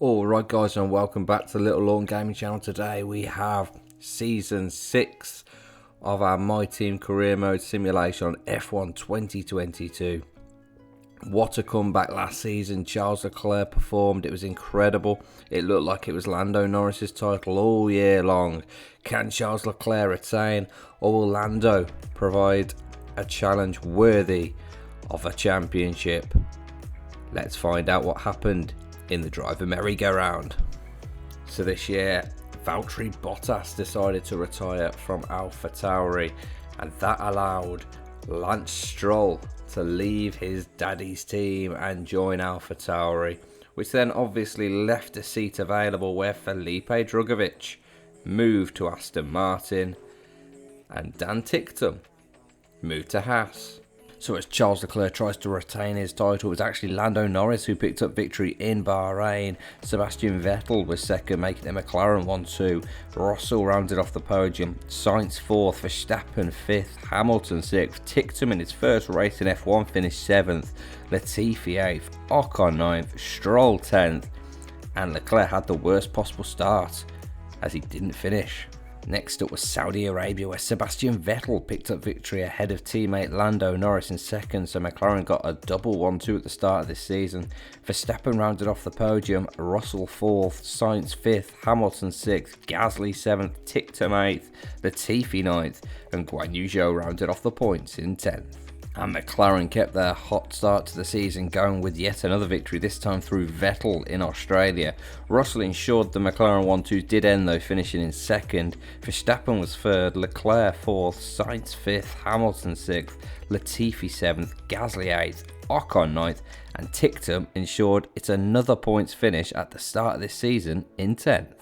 Alright guys, and welcome back to the Little Lawn Gaming Channel. Today we have Season 6 of our My Team Career Mode simulation on F1 2022. What a comeback last season. Charles Leclerc performed, it was incredible. It looked like it was Lando Norris's title all year long. Can Charles Leclerc retain, or will Lando provide a challenge worthy of a championship? Let's find out what happened in the driver merry-go-round. So this year, Valtteri Bottas decided to retire from AlphaTauri, and that allowed Lance Stroll to leave his daddy's team and join AlphaTauri, which then obviously left a seat available where Felipe Drugovich moved to Aston Martin and Dan Ticktum moved to Haas. So as Charles Leclerc tries to retain his title, it was actually Lando Norris who picked up victory in Bahrain. Sebastian Vettel was second, making it McLaren 1-2. Russell rounded off the podium. Sainz 4th, Verstappen 5th, Hamilton 6th. Ticktum in his first race in F1 finished 7th. Latifi 8th, Ocon 9th, Stroll 10th. And Leclerc had the worst possible start as he didn't finish. Next up was Saudi Arabia, where Sebastian Vettel picked up victory ahead of teammate Lando Norris in second, so McLaren got a double 1-2 at the start of this season. Verstappen rounded off the podium, Russell 4th, Sainz 5th, Hamilton 6th, Gasly 7th, Ticktum 8th, Latifi 9th, and Guan Yu Zhou rounded off the points in 10th. And McLaren kept their hot start to the season going with yet another victory, this time through Vettel in Australia. Russell ensured the McLaren 1-2 did end though, finishing in second. Verstappen was third, Leclerc 4th, Sainz 5th, Hamilton 6th, Latifi 7th, Gasly 8th, Ocon 9th, and Ticktum ensured it's another points finish at the start of this season in 10th.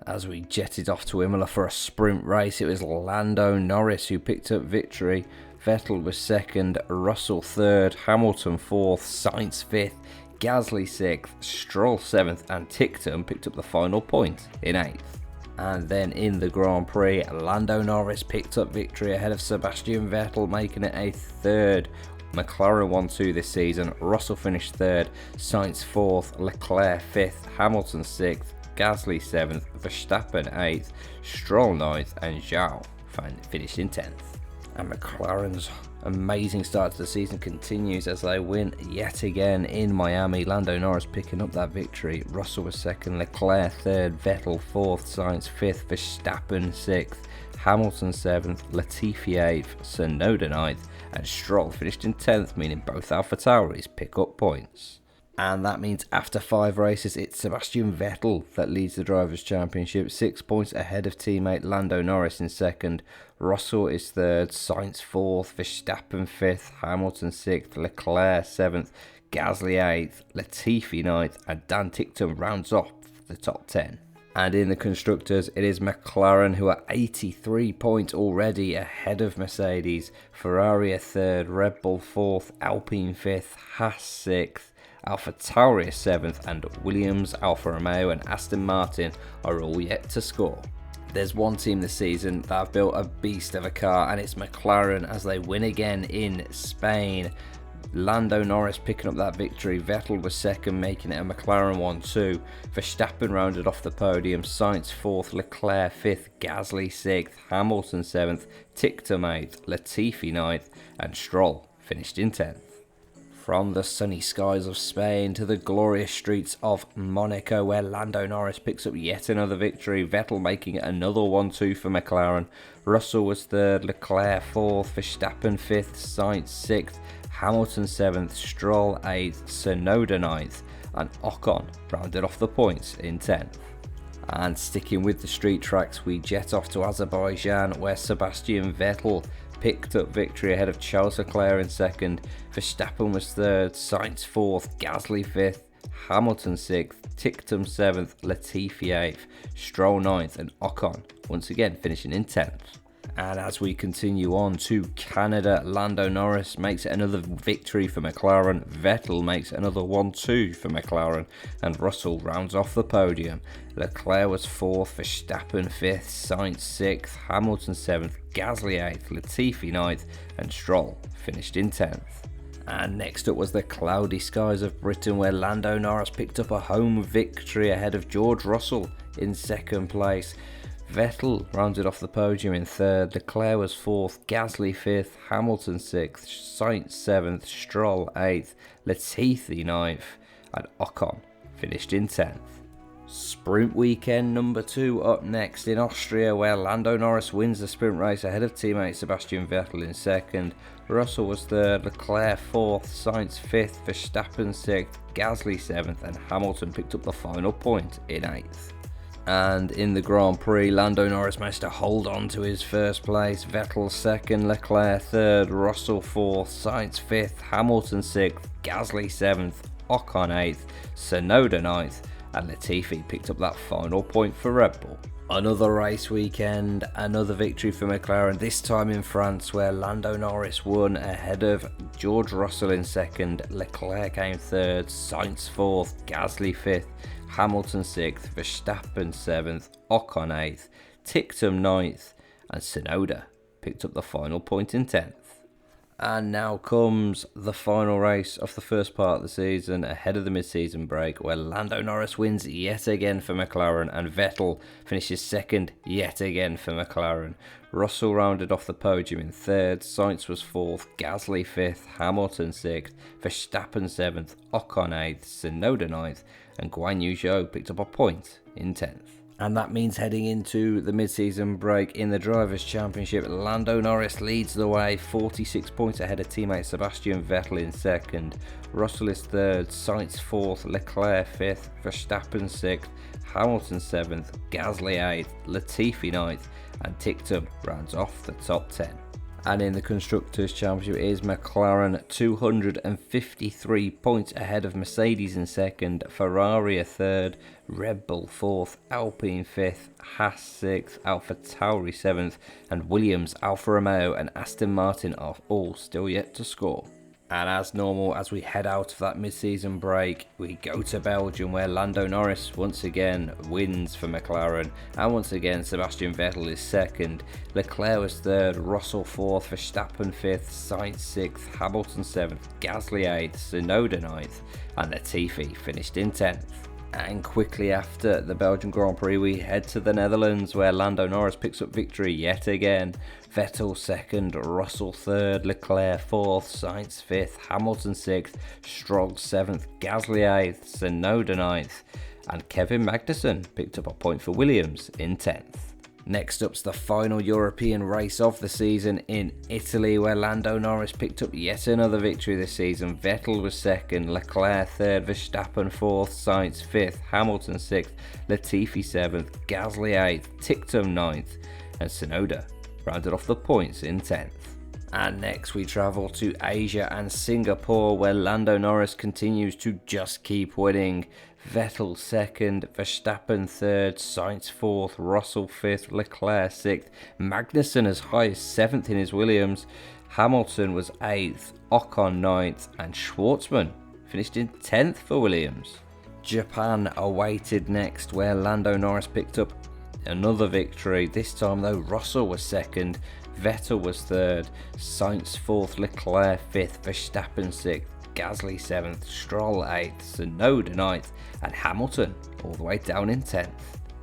As we jetted off to Imola for a sprint race, it was Lando Norris who picked up victory. Vettel was second, Russell third, Hamilton 4th, Sainz 5th, Gasly 6th, Stroll 7th, and Ticktum picked up the final point in 8th. And then in the Grand Prix, Lando Norris picked up victory ahead of Sebastian Vettel, making it a third McLaren 1-2 this season. Russell finished third, Sainz 4th, Leclerc 5th, Hamilton 6th, Gasly 7th, Verstappen 8th, Stroll 9th, and Zhou finished in 10th. And McLaren's amazing start to the season continues as they win yet again in Miami. Lando Norris picking up that victory. Russell was second, Leclerc third, Vettel 4th, Sainz 5th, Verstappen 6th, Hamilton 7th, Latifi 8th, Tsunoda 9th, and Stroll finished in 10th, meaning both AlphaTauris pick up points. And that means after 5 races, it's Sebastian Vettel that leads the Drivers' Championship, 6 points ahead of teammate Lando Norris in second. Russell is third, Sainz 4th, Verstappen 5th, Hamilton 6th, Leclerc 7th, Gasly 8th, Latifi 9th, and Dan Ticktum rounds off the top 10. And in the Constructors, it is McLaren who are 83 points already ahead of Mercedes. Ferrari are third, Red Bull 4th, Alpine 5th, Haas 6th, AlphaTauri 7th, and Williams, Alfa Romeo and Aston Martin are all yet to score. There's one team this season that have built a beast of a car, and it's McLaren as they win again in Spain. Lando Norris picking up that victory. Vettel was second, making it a McLaren 1-2. Verstappen rounded off the podium. Sainz 4th, Leclerc 5th, Gasly 6th, Hamilton 7th, Ticktum 8th, Latifi 9th, and Stroll finished in 10th. From the sunny skies of Spain to the glorious streets of Monaco, where Lando Norris picks up yet another victory. Vettel making it another 1-2 for McLaren. Russell was third, Leclerc 4th, Verstappen 5th, Sainz 6th, Hamilton 7th, Stroll 8th, Tsunoda 9th, and Ocon rounded off the points in 10th. And sticking with the street tracks, we jet off to Azerbaijan, where Sebastian Vettel picked up victory ahead of Charles Leclerc in second. Verstappen was third, Sainz 4th, Gasly 5th, Hamilton 6th, Ticktum 7th, Latifi 8th, Stroll 9th, and Ocon once again finishing in 10th. And as we continue on to Canada, Lando Norris makes it another victory for McLaren, Vettel makes another 1-2 for McLaren, and Russell rounds off the podium. Leclerc was 4th, Verstappen 5th, Sainz 6th, Hamilton 7th, Gasly 8th, Latifi 9th, and Stroll finished in 10th. And next up was the cloudy skies of Britain, where Lando Norris picked up a home victory ahead of George Russell in second place. Vettel rounded off the podium in third, Leclerc was fourth, Gasly fifth, Hamilton sixth, Sainz seventh, Stroll eighth, Latifi ninth, and Ocon finished in 10th. Sprint weekend number 2 up next in Austria, where Lando Norris wins the sprint race ahead of teammate Sebastian Vettel in second. Russell was third, Leclerc fourth, Sainz fifth, Verstappen sixth, Gasly seventh, and Hamilton picked up the final point in 8th. And in the Grand Prix, Lando Norris managed to hold on to his first place. Vettel second, Leclerc third, Russell fourth, Sainz fifth, Hamilton sixth, Gasly seventh, Ocon 8th, Tsunoda 9th, and Latifi picked up that final point for Red Bull. Another race weekend, another victory for McLaren, this time in France, where Lando Norris won ahead of George Russell in second, Leclerc came third, Sainz fourth, Gasly fifth, Hamilton 6th, Verstappen 7th, Ocon 8th, Tictum 9th, and Tsunoda picked up the final point in 10th. And now comes the final race of the first part of the season ahead of the mid-season break, where Lando Norris wins yet again for McLaren and Vettel finishes second yet again for McLaren. Russell rounded off the podium in third, Sainz was fourth, Gasly fifth, Hamilton sixth, Verstappen 7th, Ocon 8th, Tsunoda 9th, and Guan Yu Zhou picked up a point in 10th. And that means heading into the mid-season break in the Drivers' Championship, Lando Norris leads the way, 46 points ahead of teammate Sebastian Vettel in second. Russell is third, Sainz fourth, Leclerc fifth, Verstappen sixth, Hamilton 7th, Gasly 8th, Latifi 9th, and Tictum rounds off the top 10. And in the Constructors' Championship is McLaren 253 points ahead of Mercedes in second, Ferrari a third, Red Bull fourth, Alpine fifth, Haas sixth, AlphaTauri 7th, and Williams, Alfa Romeo and Aston Martin are all still yet to score. And as normal, as we head out of that mid-season break, we go to Belgium, where Lando Norris once again wins for McLaren, and once again Sebastian Vettel is second, Leclerc was third, Russell fourth, Verstappen fifth, Sainz sixth, Hamilton 7th, Gasly 8th, Tsunoda 9th, and Latifi finished in 10th. And quickly after the Belgian Grand Prix, we head to the Netherlands, where Lando Norris picks up victory yet again. Vettel second, Russell third, Leclerc fourth, Sainz fifth, Hamilton sixth, Stroll 7th, Gasly 8th, Tsunoda 9th, and Kevin Magnussen picked up a point for Williams in 10th. Next up's the final European race of the season in Italy, where Lando Norris picked up yet another victory this season. Vettel was second, Leclerc third, Verstappen fourth, Sainz fifth, Hamilton sixth, Latifi 7th, Gasly 8th, Tictum 9th, and Tsunoda rounded off the points in 10th. And next we travel to Asia and Singapore, where Lando Norris continues to just keep winning. Vettel second, Verstappen third, Sainz fourth, Russell fifth, Leclerc sixth, Magnussen as high as 7th in his Williams, Hamilton was 8th, Ocon 9th, and Schwartzman finished in 10th for Williams. Japan awaited next, where Lando Norris picked up another victory. This time though, Russell was second, Vettel was third, Sainz fourth, Leclerc fifth, Verstappen sixth, Gasly 7th, Stroll 8th, Tsunoda 9th, and Hamilton all the way down in 10th.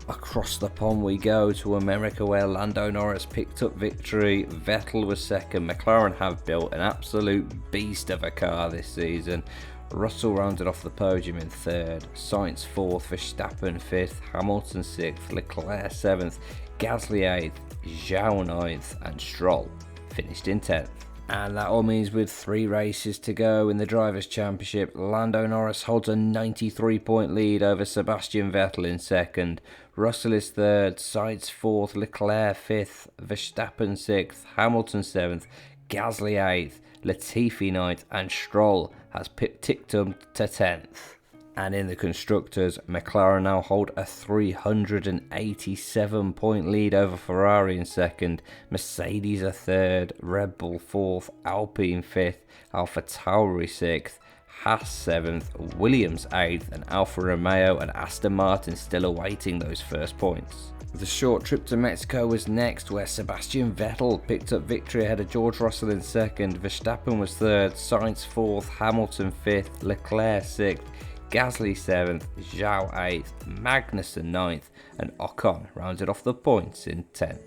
Across the pond we go to America, where Lando Norris picked up victory. Vettel was second. McLaren have built an absolute beast of a car this season. Russell rounded off the podium in third, Sainz fourth, Verstappen fifth, Hamilton sixth, Leclerc 7th, Gasly 8th, Zhou 9th, and Stroll finished in 10th. And that all means with 3 races to go in the Drivers' Championship, Lando Norris holds a 93-point lead over Sebastian Vettel in second. Russell is third, Sainz fourth, Leclerc fifth, Verstappen sixth, Hamilton 7th, Gasly 8th, Latifi 9th, and Stroll has pipped Tictum to 10th. And in the Constructors, McLaren now hold a 387-point lead over Ferrari in second, Mercedes are third, Red Bull fourth, Alpine fifth, AlphaTauri sixth, Haas 7th, Williams 8th, and Alfa Romeo and Aston Martin still awaiting those first points. The short trip to Mexico was next, where Sebastian Vettel picked up victory ahead of George Russell in 2nd, Verstappen was 3rd, Sainz 4th, Hamilton 5th, Leclerc 6th, Gasly 7th, Zhou 8th, Magnussen 9th, and Ocon rounded off the points in 10th.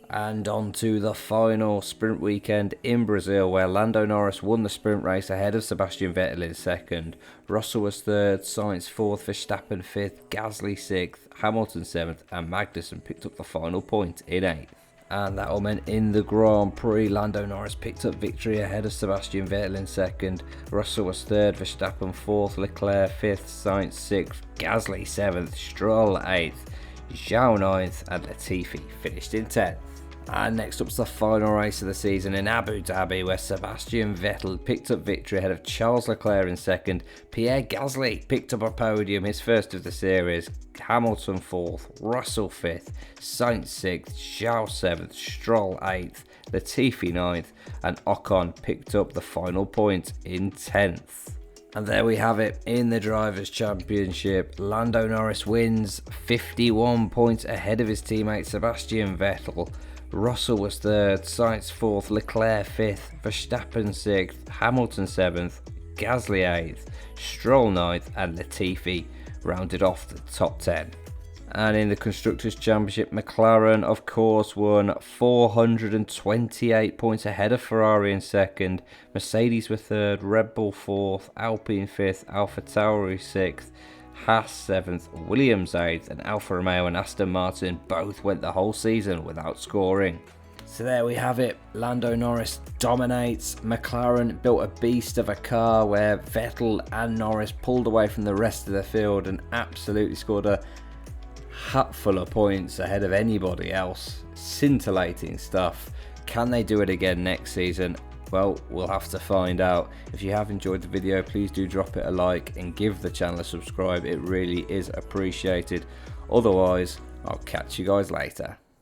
And on to the final sprint weekend in Brazil, where Lando Norris won the sprint race ahead of Sebastian Vettel in 2nd. Russell was 3rd, Sainz 4th, Verstappen 5th, Gasly 6th, Hamilton 7th, and Magnussen picked up the final point in 8th. And that all meant in the Grand Prix, Lando Norris picked up victory ahead of Sebastian Vettel in 2nd. Russell was 3rd, Verstappen 4th, Leclerc 5th, Sainz 6th, Gasly 7th, Stroll 8th, Zhou 9th, and Latifi finished in 10th. And next up's the final race of the season in Abu Dhabi, where Sebastian Vettel picked up victory ahead of Charles Leclerc in 2nd. Pierre Gasly picked up a podium, his first of the series. Hamilton 4th, Russell 5th, Sainz 6th, Zhou 7th, Stroll 8th, Latifi 9th, and Ocon picked up the final point in 10th. And there we have it in the Drivers' Championship. Lando Norris wins, 51 points ahead of his teammate Sebastian Vettel. Russell was 3rd, Sainz 4th, Leclerc 5th, Verstappen 6th, Hamilton 7th, Gasly 8th, Stroll 9th, and Latifi rounded off the top 10. And in the Constructors' Championship, McLaren of course won, 428 points ahead of Ferrari in 2nd, Mercedes were 3rd, Red Bull 4th, Alpine 5th, AlphaTauri 6th, Haas 7th, Williams 8th, and Alfa Romeo and Aston Martin both went the whole season without scoring. So there we have it. Lando Norris dominates. McLaren built a beast of a car where Vettel and Norris pulled away from the rest of the field and absolutely scored a hatful of points ahead of anybody else. Scintillating stuff. Can they do it again next season? Well, we'll have to find out. If you have enjoyed the video, please do drop it a like and give the channel a subscribe. It really is appreciated. Otherwise, I'll catch you guys later.